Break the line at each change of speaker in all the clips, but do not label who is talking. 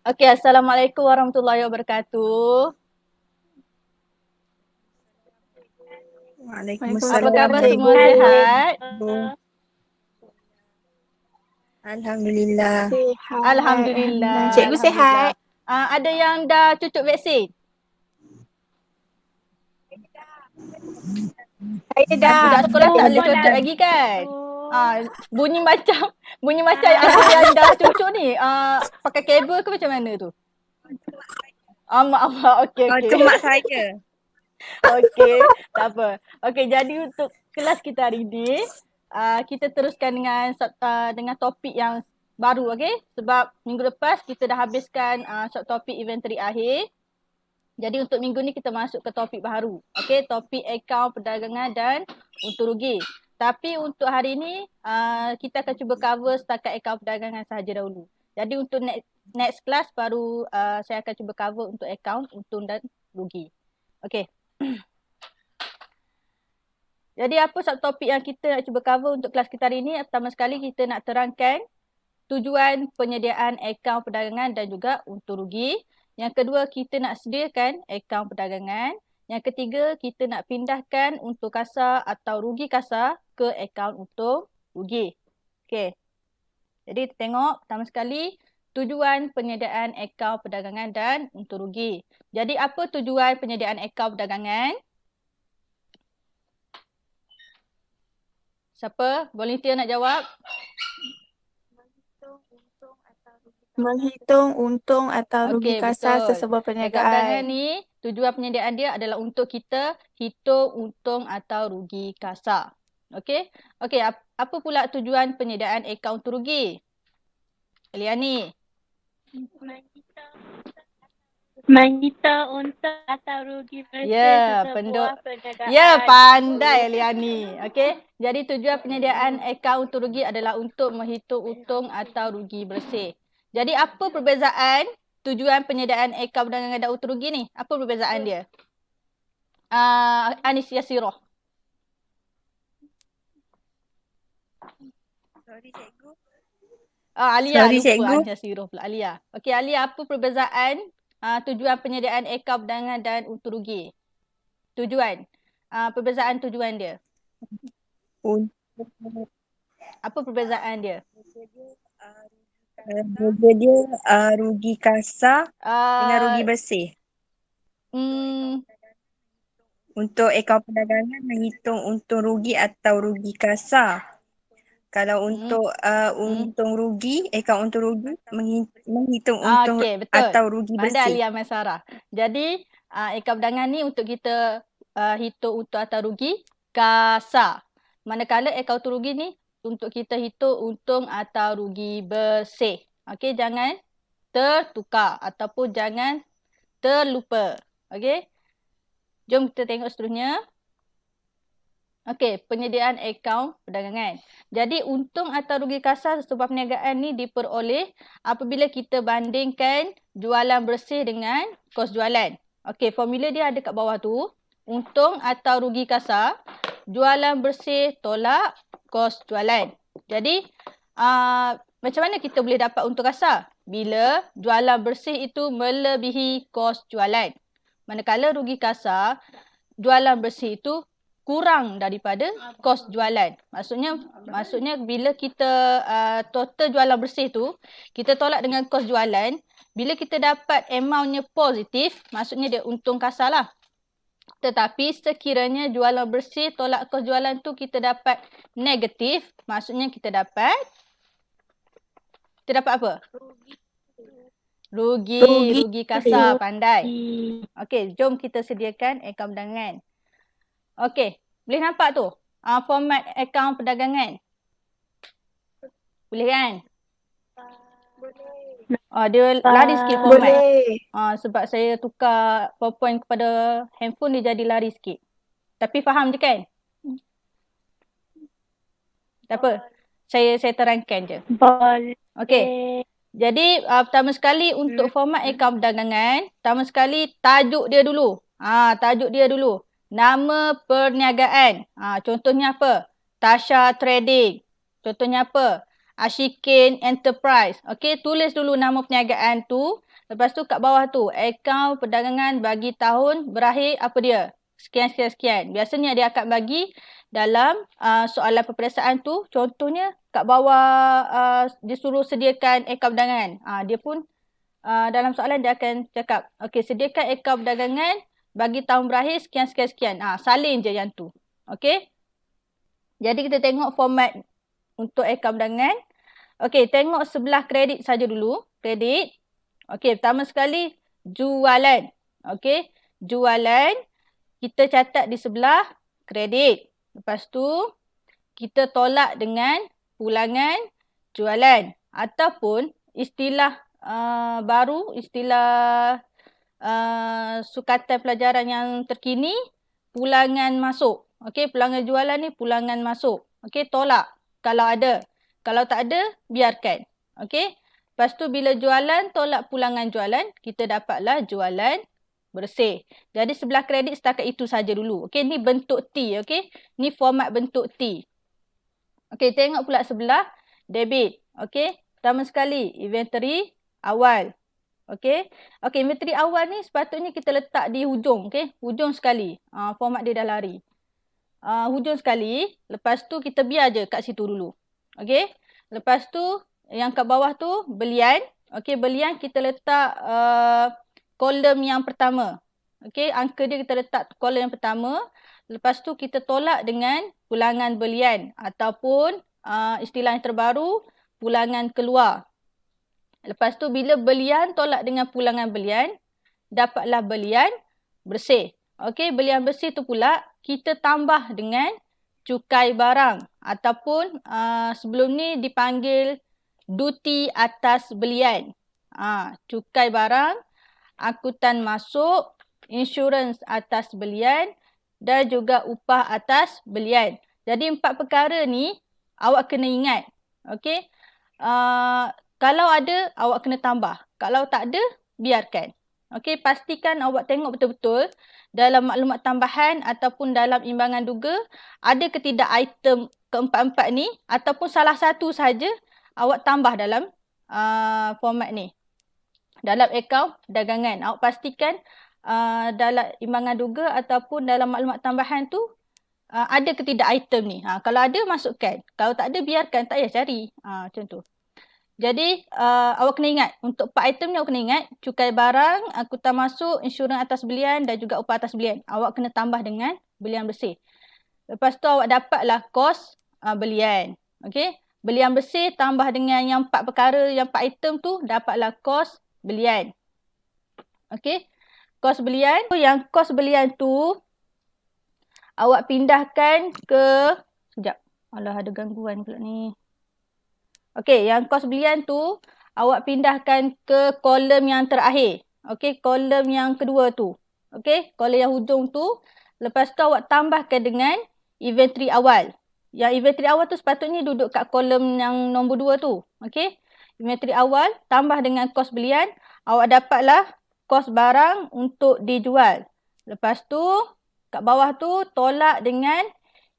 Okey, Assalamualaikum warahmatullahi wabarakatuh. Apa
Waalaikumsalam
khabar semua,
warahmatullahi
sihat?
wabarakatuh. Alhamdulillah.
Sihat.
Alhamdulillah.
Cikgu
Alhamdulillah.
sihat.
Ada yang dah cucuk vaksin?
Saya dah.
Budak sekolah tak boleh
Belum.
cucuk lagi kan? Bunyi macam ada yang dah cucuk ni. Pakai kabel ke macam mana tu? Mak. Okey.
Tu mak saya.
Okey, tak apa. Okey, jadi untuk kelas kita hari ini, kita teruskan dengan topik yang baru, okey? Sebab minggu lepas kita dah habiskan subtopik inventory akhir. Jadi untuk minggu ni kita masuk ke topik baru. Okey, topik akaun perdagangan dan untung rugi. Tapi untuk hari ni kita akan cuba cover setakat akaun perdagangan sahaja dahulu. Jadi untuk next class baru saya akan cuba cover untuk akaun untung dan rugi. Okey. Jadi apa subtopik yang kita nak cuba cover untuk kelas kita hari ini? Pertama sekali kita nak terangkan tujuan penyediaan akaun perdagangan dan juga untung rugi. Yang kedua, kita nak sediakan akaun perdagangan. Yang ketiga, kita nak pindahkan untung kasar atau rugi kasar ke akaun untung rugi. Okey. Jadi kita tengok pertama sekali tujuan penyediaan akaun perdagangan dan untung rugi. Jadi apa tujuan penyediaan akaun perdagangan? Siapa? Volunteer nak jawab?
Menghitung untung atau rugi
Okey,
kasar
betul.
sesebuah
Akaun perdagangan
perniagaan.
ni tujuan penyediaan dia adalah untuk kita hitung untung atau rugi kasar. Okey? Okey, apa pula tujuan penyediaan akaun untung rugi? Eliani.
Menghitung untung atau rugi bersih sesebuah perniagaan.
Ya, pandai Eliani. Okey. Jadi tujuan penyediaan akaun untung rugi adalah untuk menghitung untung atau rugi bersih. Jadi apa perbezaan tujuan penyediaan akaun perdagangan dan untung rugi ni? Apa perbezaan dia? Anis Yasiroh.
Sorry cikgu.
Alia
Sorry,
lupa
cikgu.
Anis Yasiroh pula. Alia. Okey Alia, apa perbezaan tujuan penyediaan akaun perdagangan dan untung rugi? Tujuan. Perbezaan tujuan dia. Apa perbezaan dia?
Beza dia rugi kasar dengan rugi bersih. Untuk akaun perdagangan menghitung untung rugi atau rugi kasar. Kalau untuk untung rugi, akaun untung rugi menghitung untung atau rugi
Pandai
bersih.
Alia Maisarah. Jadi akaun perdagangan ni untuk kita hitung untung atau rugi kasar. Manakala akaun untung rugi ni untuk kita hitung untung atau rugi bersih. Okey, jangan tertukar ataupun jangan terlupa. Okey. Jom kita tengok seterusnya. Okey, penyediaan akaun perdagangan. Jadi untung atau rugi kasar sesebuah perniagaan ni diperoleh apabila kita bandingkan jualan bersih dengan kos jualan. Okey, formula dia ada kat bawah tu. Untung atau rugi kasar, jualan bersih tolak kos jualan. Jadi macam mana kita boleh dapat untung kasar? Bila jualan bersih itu melebihi kos jualan. Manakala rugi kasar, jualan bersih itu kurang daripada kos jualan. Maksudnya bila kita total jualan bersih tu, kita tolak dengan kos jualan, bila kita dapat amountnya positif, maksudnya dia untung kasar lah. Tetapi sekiranya jualan bersih tolak kos jualan tu kita dapat negatif, maksudnya kita dapat apa? Rugi kasar, pandai. Okey, jom kita sediakan akaun perdagangan. Okey, boleh nampak tu format akaun perdagangan? Boleh kan? Dia lari sikit format.
Boleh.
Sebab saya tukar PowerPoint kepada handphone dia jadi lari sikit. Tapi faham je kan? Tak apa. Saya terangkan je.
Boleh.
Okey. Jadi pertama sekali untuk format akaun perdagangan, pertama sekali tajuk dia dulu. Tajuk dia dulu. Nama perniagaan. Contohnya apa? Tasha Trading. Contohnya apa? Ashikin Enterprise. Okey, tulis dulu nama perniagaan tu. Lepas tu kat bawah tu, akaun perdagangan bagi tahun berakhir apa dia? Sekian, sekian, sekian. Biasanya dia akan bagi dalam soalan peperiksaan tu. Contohnya kat bawah dia suruh sediakan akaun perdagangan. Dia pun dalam soalan dia akan cakap, okey, sediakan akaun perdagangan bagi tahun berakhir sekian, sekian, sekian. Salin je yang tu. Okey. Jadi kita tengok format untuk akaun perdagangan. Okey, tengok sebelah kredit saja dulu. Kredit. Okey, pertama sekali jualan. Okey, jualan kita catat di sebelah kredit. Lepas tu kita tolak dengan pulangan jualan ataupun istilah baru, istilah sukatan pelajaran yang terkini, pulangan masuk. Okey, pulangan jualan ni pulangan masuk. Okey, tolak kalau ada. Kalau tak ada, biarkan. Okey. Lepas tu bila jualan, tolak pulangan jualan, kita dapatlah jualan bersih. Jadi sebelah kredit setakat itu saja dulu. Okey, ni bentuk T. Okey, ni format bentuk T. Okey, tengok pula sebelah debit. Okey, pertama sekali inventory awal. Okey. Okey, inventory awal ni sepatutnya kita letak di hujung. Okey, hujung sekali. Format dia dah lari. Hujung sekali. Lepas tu kita biar je kat situ dulu. Okey. Lepas tu yang kat bawah tu belian. Okey, belian kita letak kolom yang pertama. Okey, angka dia kita letak kolom yang pertama. Lepas tu kita tolak dengan pulangan belian ataupun istilah yang terbaru, pulangan keluar. Lepas tu bila belian tolak dengan pulangan belian, dapatlah belian bersih. Okey, belian bersih tu pula kita tambah dengan cukai barang ataupun sebelum ni dipanggil duty atas belian. Cukai barang, angkutan masuk, insurans atas belian dan juga upah atas belian. Jadi 4 perkara ni awak kena ingat. Okey. Kalau ada, awak kena tambah. Kalau tak ada, biarkan. Okey, pastikan awak tengok betul-betul dalam maklumat tambahan ataupun dalam imbangan duga ada ke tidak item keempat-empat ni ataupun salah satu saja awak tambah dalam format ni. Dalam akaun dagangan, awak pastikan dalam imbangan duga ataupun dalam maklumat tambahan tu ada ke tidak item ni. Kalau ada, masukkan. Kalau tak ada, biarkan. Tak payah cari. Macam tu. Jadi, awak kena ingat. Untuk 4 item ni awak kena ingat. Cukai barang, angkutan masuk, insurans atas belian dan juga upah atas belian. Awak kena tambah dengan belian bersih. Lepas tu awak dapatlah kos belian. Okey. Belian bersih tambah dengan yang 4 perkara, yang 4 item tu, dapatlah kos belian. Okey. Kos belian. Yang kos belian tu, awak pindahkan ke... Sekejap. Alah, ada gangguan pula ni. Okey, yang kos belian tu awak pindahkan ke kolom yang terakhir. Okey, kolom yang kedua tu. Okey, kolom yang hujung tu. Lepas tu awak tambahkan dengan inventory awal. Yang inventory awal tu sepatutnya duduk kat kolom yang nombor 2 tu. Okey, inventory awal tambah dengan kos belian. Awak dapatlah kos barang untuk dijual. Lepas tu kat bawah tu tolak dengan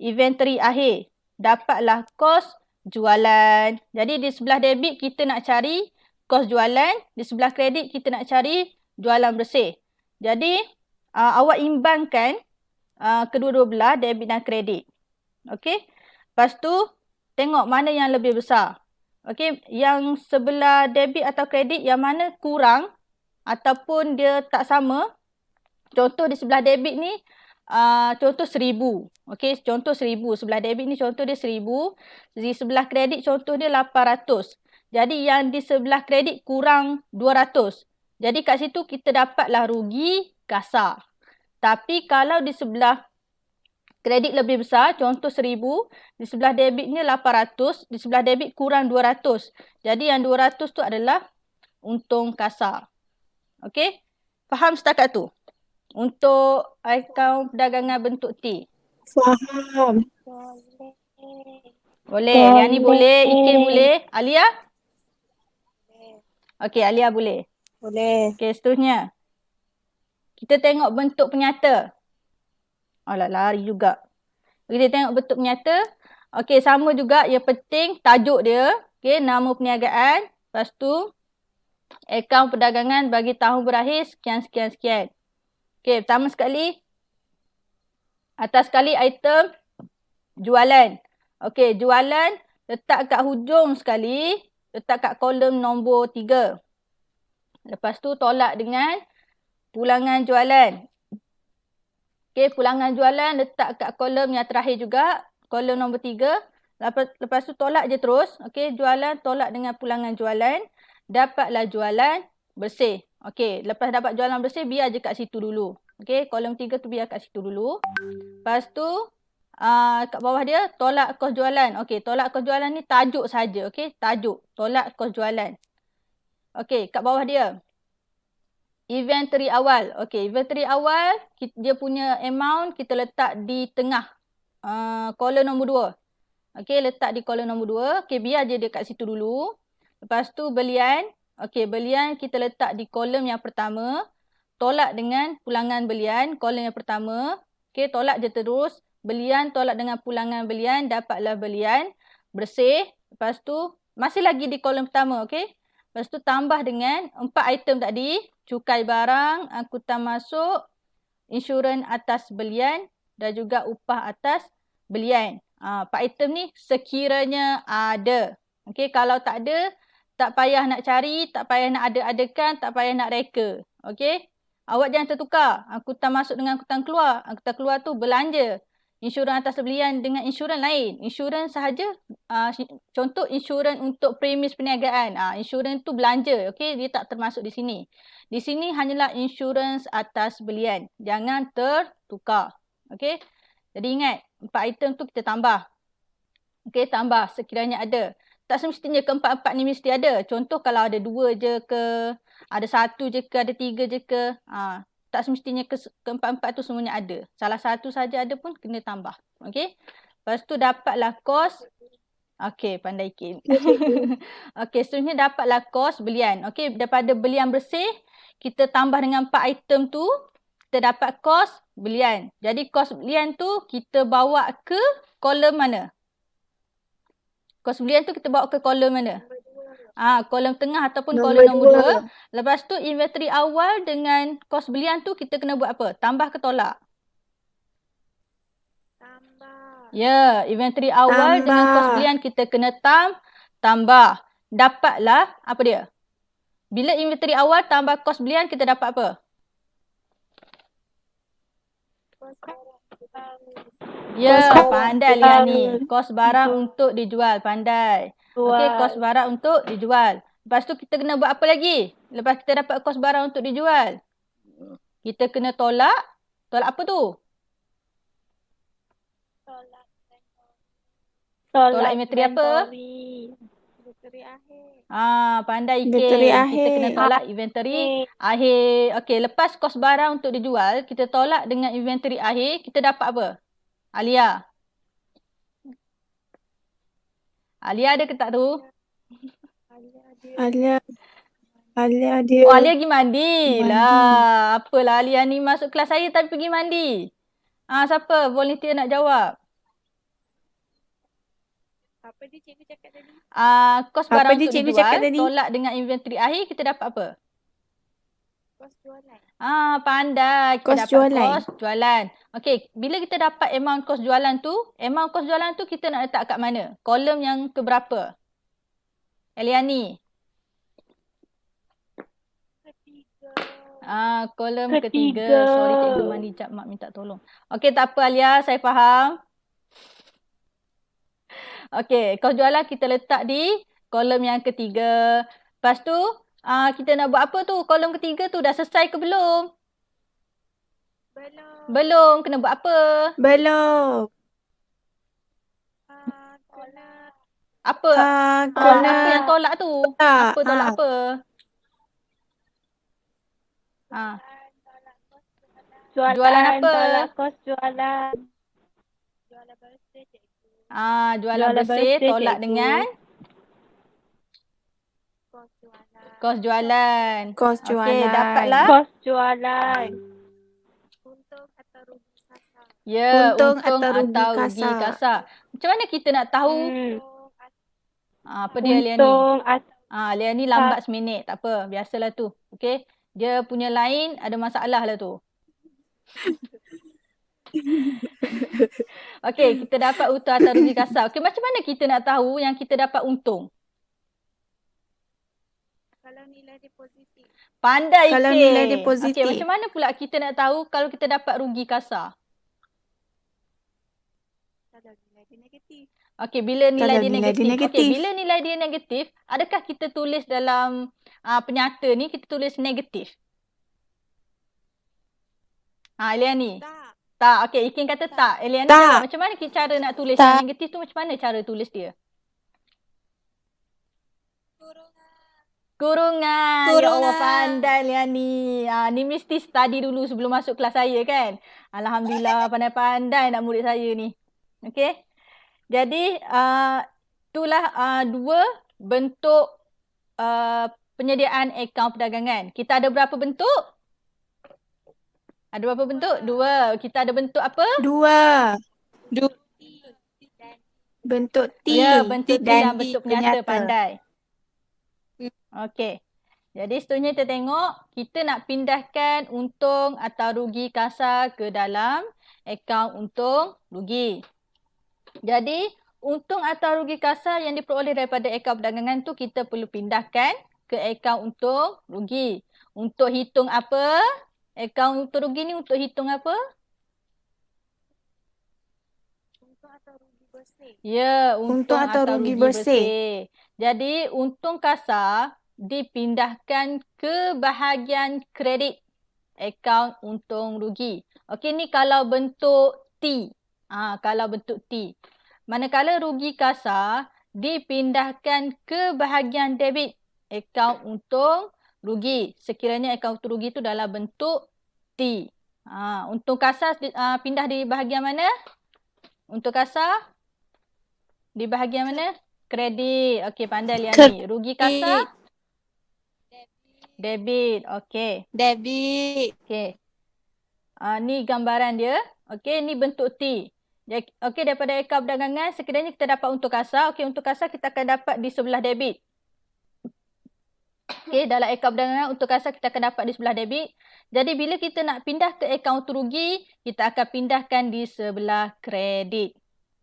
inventory akhir. Dapatlah kos jualan. Jadi di sebelah debit kita nak cari kos jualan. Di sebelah kredit kita nak cari jualan bersih. Jadi awak imbangkan kedua-dua belah debit dan kredit. Okey. Lepas tu tengok mana yang lebih besar. Okey. Yang sebelah debit atau kredit yang mana kurang ataupun dia tak sama. Contoh di sebelah debit ni contoh 1,000. Okey, contoh 1,000. Sebelah debit ni contoh dia 1,000. Di sebelah kredit contoh dia 800. Jadi yang di sebelah kredit kurang 200. Jadi kat situ kita dapatlah rugi kasar. Tapi kalau di sebelah kredit lebih besar, contoh 1,000. Di sebelah debit ni 800. Di sebelah debit kurang 200. Jadi yang 200 tu adalah untung kasar. Okey, faham setakat tu? Untuk akaun perdagangan bentuk T.
Faham.
Boleh. Yang ni boleh. Ikin boleh. Alia? Okey, Alia boleh.
Boleh.
Okey, seterusnya. Kita tengok bentuk penyata. Alah, lari juga. Kita tengok bentuk penyata. Okey, sama juga. Yang penting tajuk dia. Okey, nama perniagaan. Lepas tu, akaun perdagangan bagi tahun berakhir sekian, sekian, sekian. Okey, pertama sekali, atas sekali item jualan. Okey, jualan letak kat hujung sekali, letak kat kolom nombor 3. Lepas tu tolak dengan pulangan jualan. Okey, pulangan jualan letak kat kolom yang terakhir juga, kolom nombor 3. Lepas tu tolak je terus. Okey, jualan tolak dengan pulangan jualan. Dapatlah jualan bersih. Okey, lepas dapat jualan bersih, biar je kat situ dulu. Okey, kolom 3 tu biar kat situ dulu. Lepas tu, kat bawah dia, tolak kos jualan. Okey, tolak kos jualan ni tajuk saja. Okey, tajuk. Tolak kos jualan. Okey, kat bawah dia. Inventory awal. Okey, inventory awal, dia punya amount kita letak di tengah kolom nombor 2. Okey, letak di kolom nombor 2. Okey, biar je dia kat situ dulu. Lepas tu belian. Okey, belian kita letak di kolom yang pertama. Tolak dengan pulangan belian, kolom yang pertama. Okey, tolak je terus. Belian tolak dengan pulangan belian, dapatlah belian bersih. Lepas tu masih lagi di kolom pertama, okey. Lepas tu tambah dengan 4 item tadi. Cukai barang, angkutan masuk, insurans atas belian dan juga upah atas belian. 4 item ni sekiranya ada. Okey, kalau tak ada, tak payah nak cari, tak payah nak ada-adakan, tak payah nak reka. Okey. Awak jangan tertukar. Angkutan masuk dengan angkutan keluar. Angkutan keluar tu belanja. Insurans atas belian dengan insurans lain. Insurans sahaja, contoh insurans untuk premis perniagaan. Insurans tu belanja. Okey, dia tak termasuk di sini. Di sini hanyalah insurans atas belian. Jangan tertukar. Okey. Jadi ingat, 4 item tu kita tambah. Okey, tambah sekiranya ada. Tak semestinya keempat-empat ni mesti ada. Contoh kalau ada 2 je ke, ada 1 je ke, ada 3 je ke. Tak semestinya keempat-empat tu semuanya ada. Salah satu saja ada pun kena tambah. Okey. Lepas tu dapatlah kos. Okey, pandai Kim. Okey, seterusnya dapatlah kos belian. Okey, daripada belian bersih, kita tambah dengan 4 item tu, kita dapat kos belian. Jadi kos belian tu kita bawa ke kolom mana? Kos belian tu kita bawa ke kolom mana? Kolom tengah ataupun kolom nombor 2. Lepas tu inventory awal dengan kos belian tu kita kena buat apa? Tambah ke tolak?
Tambah.
Ya, inventory awal dengan kos
Tambah.
belian kita kena tambah. Dapatlah apa dia? Bila inventory awal tambah kos belian kita dapat apa? Ya,
Kos
pandai
barang.
Liani. Kos barang untuk dijual. Pandai. Okey, kos barang untuk dijual. Lepas tu kita kena buat apa lagi? Lepas kita dapat kos barang untuk dijual. Kita kena tolak. Tolak apa tu? Tolak inventory apa?
Inventory akhir.
Pandai
Inventory
Kim. Kita
akhir.
kena tolak inventory akhir. Okey, lepas kos barang untuk dijual, kita tolak dengan inventory akhir, kita dapat apa? Alia. Alia ada ke tak tu?
Alia dia.
Oh, Alia pergi mandi.
Mandi.
Lah, apalah Alia ni masuk kelas saya tapi pergi mandi. Siapa volunteer nak jawab?
Apa dia cikgu cakap tadi?
Kos
Apa
barang
dia
untuk
cikgu
dijual,
cakap tadi?
tolak dengan inventory akhir, kita dapat apa?
Kos jualan.
Pandai. Kita
Kos
dapat
jualan.
kos jualan. Okey, bila kita dapat amount kos jualan tu kita nak letak kat mana? Kolom yang keberapa? Eliani.
Ketiga.
Kolom ketiga. Sorry cikgu mandi jap, mak minta tolong. Okey, tak apa Alia, saya faham. Okey, kos jualan kita letak di kolom yang ketiga. Lepas tu, kita nak buat apa tu? Kolom ketiga tu dah selesai ke belum? Belum. Kena buat apa?
Belum.
Tolak.
Apa?
Kena
Apa yang tolak tu?
tolak.
Apa tolak apa? Jualan apa?
Tolak kos jualan. Jualan bersih, cikgu.
Jualan bersih, tolak
cikgu.
dengan
Kos jualan.
kos jualan.
Kos
Okey,
jualan.
dapatlah.
Kos jualan. Untung atau rugi kasar.
Ya,
Untung
untung
atau rugi
atau rugi
kasar.
kasar. Macam mana kita nak tahu? Apa dia Liani?
Untung atau
Liani lambat seminit. Tak apa. Biasalah tu. Okey. Dia punya line ada masalah lah tu. Okey. Kita dapat untung atau rugi kasar. Okey. Macam mana kita nak tahu yang kita dapat untung?
kalau nilai dia positif.
Pandai
Kalau
Ike.
nilai dia
Okey.
positif.
Macam mana pula kita nak tahu kalau kita dapat rugi kasar?
Kalau nilai dia negatif.
Okey, bila nilai
Kalau
dia
nilai dia
negatif. Okey,
negatif.
bila nilai dia negatif, adakah kita tulis dalam penyata ni, kita tulis negatif? Eliani.
Tak.
Tak. Okey, Ikin kata tak. Eliani
Tak.
jawab. Macam mana cara nak tulis yang negatif tu? Macam mana cara tulis dia? Kurungan. Ya Allah, pandai Liani. Ni mesti study dulu sebelum masuk kelas saya kan. Alhamdulillah, pandai-pandai nak murid saya ni. Okey. Jadi, itulah dua bentuk penyediaan akaun perdagangan. Kita ada berapa bentuk? Ada berapa bentuk? Dua. Kita ada bentuk apa?
Dua. Bentuk T.
Ya, bentuk T dan
T
bentuk penyata. Pandai. Okey. Jadi seterusnya kita tengok, kita nak pindahkan untung atau rugi kasar ke dalam akaun untung rugi. Jadi, untung atau rugi kasar yang diperoleh daripada akaun perdagangan tu kita perlu pindahkan ke akaun untung rugi. Untuk hitung apa? Akaun untung rugi ni untuk hitung apa?
Untung atau rugi bersih.
Ya, untung atau rugi
bersih.
bersih. Jadi, untung kasar dipindahkan ke bahagian kredit akaun untung rugi. Okey, ni kalau bentuk T. Kalau bentuk T. Manakala rugi kasar dipindahkan ke bahagian debit akaun untung rugi. Sekiranya akaun untung rugi tu dalam bentuk T. Untung kasar pindah di bahagian mana? Untung kasar di bahagian mana? Kredit. Okey, pandai Liani. Rugi kasar? Debit. Okey. Okey. Ni gambaran dia. Okey, ni bentuk T. Okey, daripada akaun perdagangan, sekiranya kita dapat untung kasar. Okey, untung kasar kita akan dapat di sebelah debit. Okey, dalam akaun perdagangan, untung kasar kita akan dapat di sebelah debit. Jadi, bila kita nak pindah ke akaun untung rugi, kita akan pindahkan di sebelah kredit.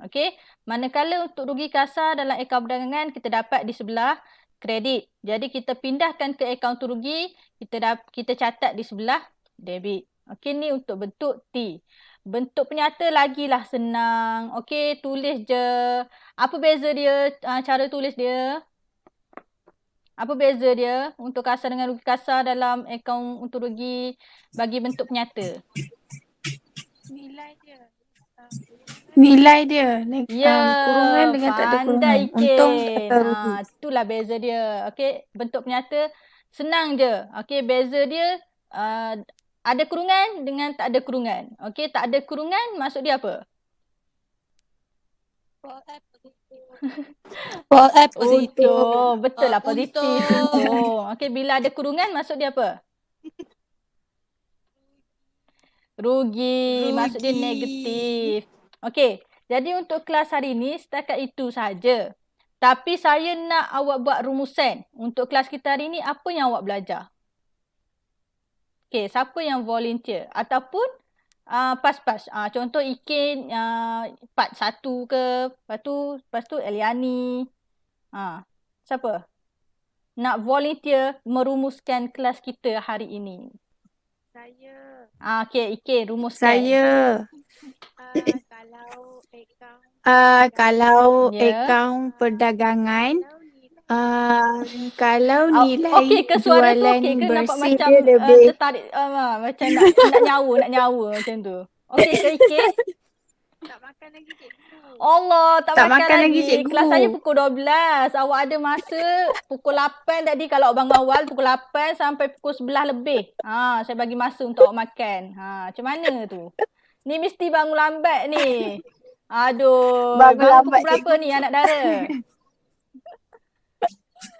Okey, manakala untuk rugi kasar dalam akaun perdagangan, kita dapat di sebelah kredit. Jadi kita pindahkan ke akaun untung rugi, kita catat di sebelah debit. Okey, ni untuk bentuk T. Bentuk penyata lagilah senang. Okey, tulis je. Apa beza dia? Cara tulis dia? Apa beza dia untuk kasar dengan rugi kasar dalam akaun untung rugi bagi bentuk penyata?
Nilai dia.
Ya,
Kurungan dengan tak ada kurungan.
pandai
Untung
Ikin.
atau rugi.
Itulah beza dia. Okey, bentuk penyata senang je. Okey, beza dia ada kurungan dengan tak ada kurungan. Okey, tak ada kurungan maksud dia apa?
Positif.
Untung. Betul lah, positif. Untung. Okey, bila ada kurungan maksud dia apa? Rugi. Maksud dia negatif. Okey, jadi untuk kelas hari ini setakat itu saja. Tapi saya nak awak buat rumusan. Untuk kelas kita hari ini, apa yang awak belajar? Okey, siapa yang volunteer? Ataupun pas-pas. Contoh Ikin part 1 ke. Lepas tu Eliani. Siapa? Nak volunteer merumuskan kelas kita hari ini.
Saya.
Okey, Ikin rumuskan.
Saya.
Kalau
Kalau
Ya.
akaun perdagangan, kalau nilai
okey ke suara tu
jualan
okey ke? Nampak
bersih
macam
dia lebih.
tertarik macam nak nyawa macam tu. Okey ke Ikin?
tak makan lagi cikgu.
Allah, tak makan lagi.
cikgu.
Kelas saya pukul 12. Awak ada masa pukul 8 tadi kalau awak bangun awal pukul 8 sampai pukul 11 lebih. Saya bagi masa untuk awak makan. Macam mana tu? Ni mesti bangun lambat ni. Aduh.
Bangun lambat,
pukul berapa ni anak dara?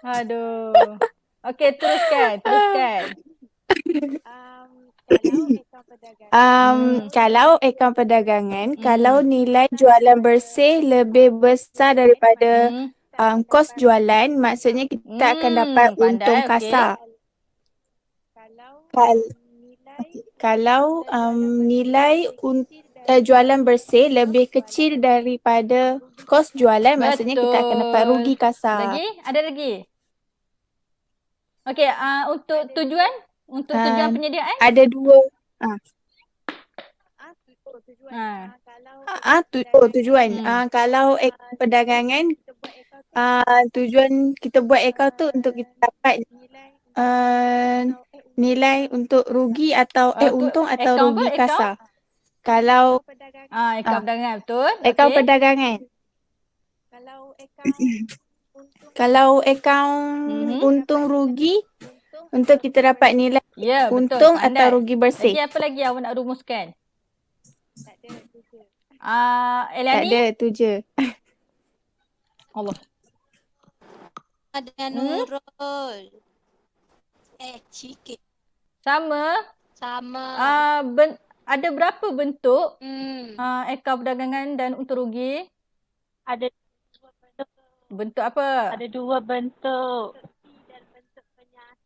Aduh. Okey, teruskan.
Kalau akaun perdagangan
Kalau akaun perdagangan, kalau nilai jualan bersih lebih besar daripada kos jualan, maksudnya kita akan dapat untung
Pandai, okey.
kasar. Kal- Kalau nilai jualan bersih lebih kecil daripada kos jualan, maksudnya kita akan dapat rugi kasar.
Lagi? Ada lagi? Okey, untuk tujuan? Untuk tujuan penyediaan?
Ada dua. Tujuan. Kalau perdagangan, tujuan kita buat akaun tu untuk kita dapat nilai untuk rugi atau untung atau
akaun
rugi
apa?
kasar. Kalau
Akaun perdagangan, betul?
akaun
Okey.
perdagangan. Kalau akaun untung rugi, untuk kita dapat nilai
Ya, betul.
untung
Pandai.
atau rugi bersih.
Lagi apa lagi awak nak rumuskan?
Tak
Eliani?
ada, tu je.
Allah.
Ada Nurul. Sikit.
Sama?
Sama.
Ada berapa bentuk
Hmm.
akaun perdagangan dan untung rugi?
Ada
Bentuk apa?
ada dua bentuk.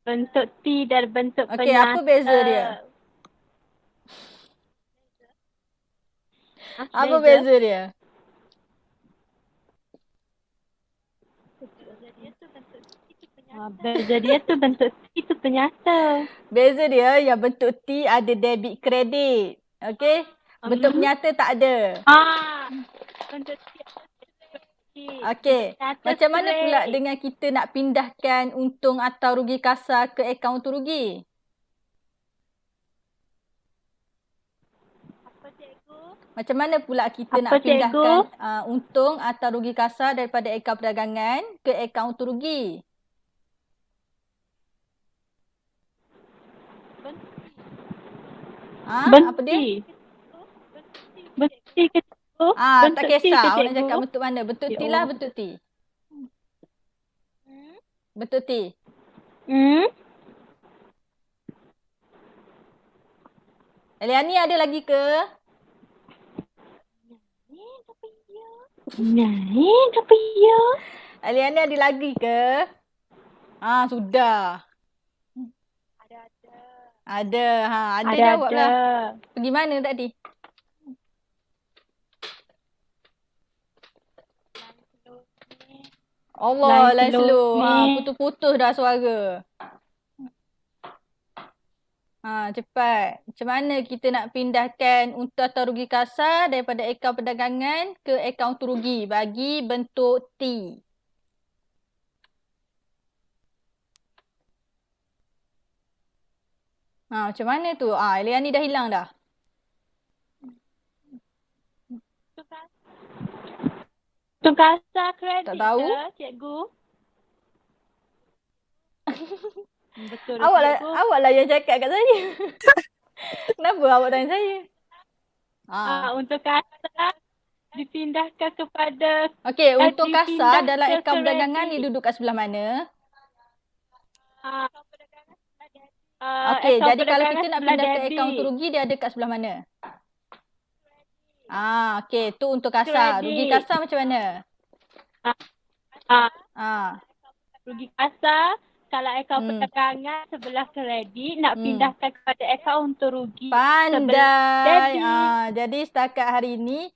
Bentuk T dan bentuk
Okey,
penyata.
apa beza dia? Apa beza dia?
Beza dia tu bentuk T tu penyata.
Beza dia yang bentuk T ada debit kredit. Okey? Bentuk penyata tak ada.
Bentuk T.
Okey.
Penyata
Macam mana
straight.
pula dengan kita nak pindahkan untung atau rugi kasar ke akaun untung rugi?
Apa cikgu?
Macam mana pula kita
Apa,
nak pindahkan
cikgu?
untung atau rugi kasar daripada akaun perdagangan ke akaun untung rugi? Apa dia?
Bentuk T ke cikgu?
Tak
Bentuk T
kisah.
ke
Awak nak
cikgu?
cakap bentuk mana? Bentuk T lah, bentuk T. Bentuk T. Eliani ada lagi ke?
Tapi ya.
Eliani ada lagi ke? Sudah. Ada. Ada jawablah. Pergi mana tadi? Allah, line slow. Putus-putus dah suara. Cepat. Macam mana kita nak pindahkan untung atau rugi kasar daripada akaun perdagangan ke akaun untung rugi bagi bentuk T? Macam mana tu? Eliani dah hilang dah.
Untung kasar kredit
Tak tahu.
ke, cikgu? Betul
Awaklah,
cikgu.
awaklah yang cakap kat saya. Kenapa awak tanya saya?
Untung kasar dipindahkan kepada
Okey, untung kasar
dipindah
dalam
ke
akaun perdagangan
kredit.
dia duduk kat sebelah mana?
Okey,
jadi kalau kita nak pindah ke akaun untung rugi, dia ada kat sebelah mana? Okey, tu untung kasar.
Kredit.
Rugi kasar macam mana?
Rugi kasar kalau akaun perdagangan sebelah kredit nak pindahkan kepada akaun untung rugi.
Pandai. Jadi setakat hari ini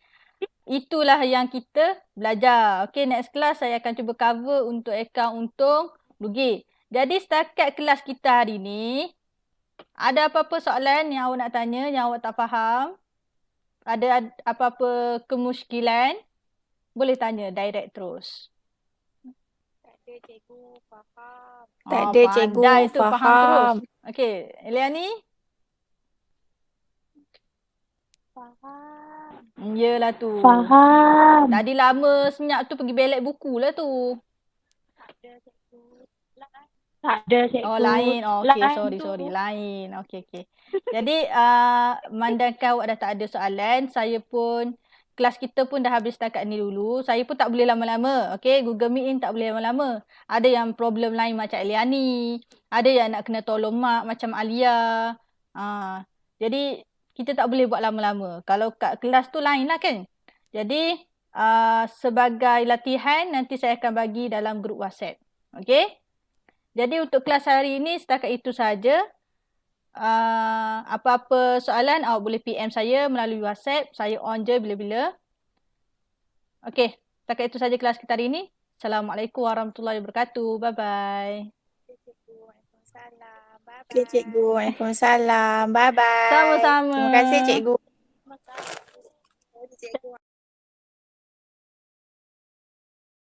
itulah yang kita belajar. Okey, next class saya akan cuba cover untuk akaun untung rugi. Jadi setakat kelas kita hari ini, ada apa-apa soalan yang awak nak tanya, yang awak tak faham? Ada apa-apa kemusykilan? Boleh tanya direct terus.
Tak ada cikgu, faham.
Tak ada cikgu,
Pandai tu, faham
faham.
terus. Okey, Eliani?
Faham.
Yelah tu.
Faham.
Tadi lama senyap tu pergi belek buku lah tu.
Tak ada cikgu.
Lain. Okey,
Lain
sorry.
tu.
Lain. Okey. Jadi, memandangkan awak dah tak ada soalan, saya pun, kelas kita pun dah habis setakat ni dulu. Saya pun tak boleh lama-lama. Okey, Google Meet ni tak boleh lama-lama. Ada yang problem lain macam Eliani. Ada yang nak kena tolong mak macam Alia. Jadi, kita tak boleh buat lama-lama. Kalau kat kelas tu lain lah kan. Jadi, sebagai latihan nanti saya akan bagi dalam grup WhatsApp. Okey? Jadi untuk kelas hari ini setakat itu saja. Apa-apa soalan awak boleh PM saya melalui WhatsApp. Saya on je bila-bila. Okey, setakat itu saja kelas kita hari ini. Assalamualaikum warahmatullahi wabarakatuh. Bye-bye.
Waalaikumsalam. Bye-bye.
Okay, cikgu. Waalaikumsalam. Bye-bye.
Sama-sama.
Terima kasih, cikgu.
Terima kasih.
Cikgu.